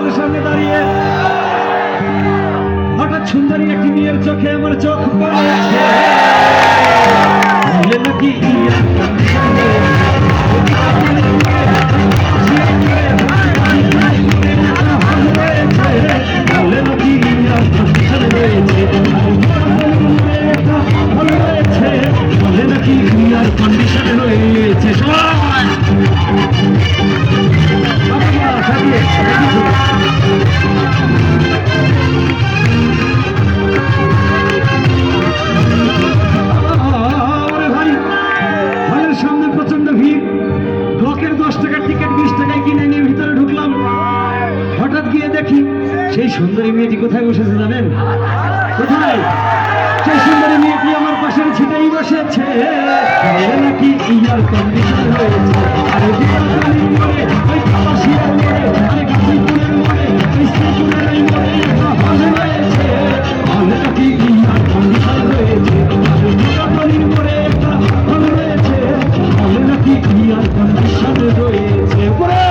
হলের সামনে দাঁড়িয়ে হঠাৎ সুন্দরী একটি মেয়ের চোখে আমার চোখ পড়েছে। বলে নাকি বলে নাকি বলে নাকি ইয়ার কন্ডিশন রয়েছে। সবাই সামনে প্রচন্ড ভিড়। ব্লকের 10 টাকার টিকিট 20 টাকায় কিনে নিয়ে ভিতরে ঢুকলাম। হঠাৎ গিয়ে দেখি সেই সুন্দরী মেয়েটি কোথায় বসেছে জানেন? কোথায়? সেই সুন্দরী মেয়েটি আমার পাশের ছিটেই বসেছে। নাকি ইয়ার কন্ডিশন হয়েছে। আরে ওই কাপাসিয়ার মোড়ে, আরে গাজীপুরের মোড়ে, ওই শ্রীপুরের এই মোড়ে একটা হল রয়েছে। হলে নাকি ইয়ার কন্ডিশন হয়েছে। আরে দীপাবলির মোড়ে একটা হল রয়েছে। হলে নাকি ইয়ার কন্ডিশন রয়েছে। পরে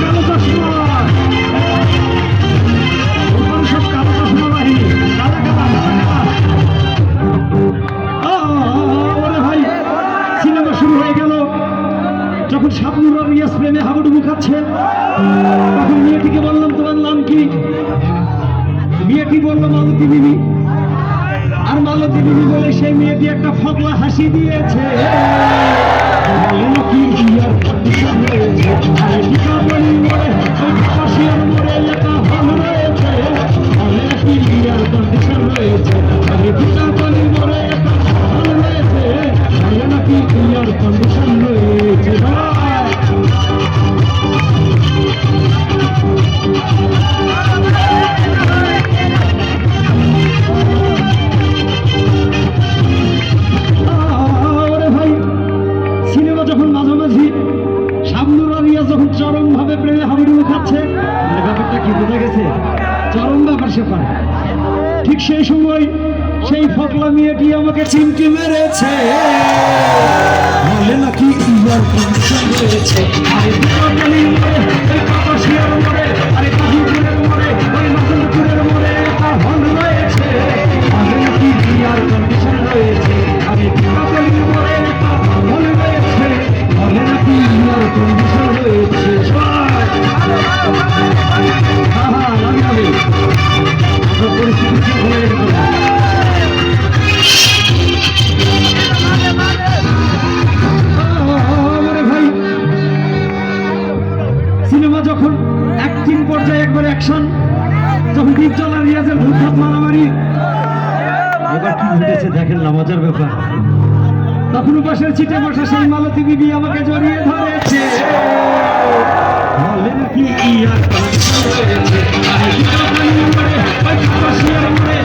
কালো চশমা সব কালো চশমা বাহিনী কালা কালা ভাই। সিনেমা শুরু হয়ে গেল। যখন শাবনূর আর রিয়াজ প্রেমে হাবুডুবু খাচ্ছে, তখন মেয়েটিকে বললাম তোমার নাম কি? মেয়েটি বলল মালতী বিবি। আর মালতী বিবি বলে সেই মেয়েটি একটা ফগলা হাসি দিয়েছে। কি ইয়ার কন্ডিশন রয়েছে। দীপাবলির মোড়ে ওই কাপাসিয়ার মোড়ে একটা হল রয়েছে। হলে কি ইয়ার কন্ডিশন রয়েছে। দীপাবলির মোড়ে একটা হল রয়েছে। হলে নাকি ইয়ার কন্ডিশন রয়েছে। যখন মাঝামাঝি শাবনূর আর রিয়াজ যখন চরম ভাবে প্রেমে হাবুডুবু খাচ্ছে, ব্যাপারটা কি বোঝা গেছে? চরম ব্যাপার সেপার। ঠিক সেই সময় সেই ফকলা মেয়েটি আমাকে চিমটি মেরেছে। বলে নাকি ইয়ার কন্ডিশন রয়েছে। আরে দীপাবলির মোড়ে, ওই কাপাসিয়ার মোড়ে, আরে গাজীপুরের মোড়ে, ওই মাধবপুরের মোড়ে একটা হল রয়েছে। বলে নাকি ইয়ার কন্ডিশন রয়েছে। আরে দীপাবলির মোড়ে একটা হল রয়েছে। বলে নাকি ইয়ার কন্ডিশন রয়েছে। পরিস্থিতি হয়ে গেল। সিনেমা যখন অ্যাক্টিং পর্যায়ে একবার অ্যাকশন, যখন দীপজল আর রিয়াজের ভূতভাত মারামারি, এবার কি ঘটেছে দেখেন না, মজার ব্যাপার। তখন পাশের ছিটে বসে সেই মালতী বিবি আমাকে জড়িয়ে ধরেছে। বলে নাকি ইয়ার কন্ডিশন রয়েছে। আরে দীপাবলির মোড়ে, ওই কাপাসিয়ার মোড়ে,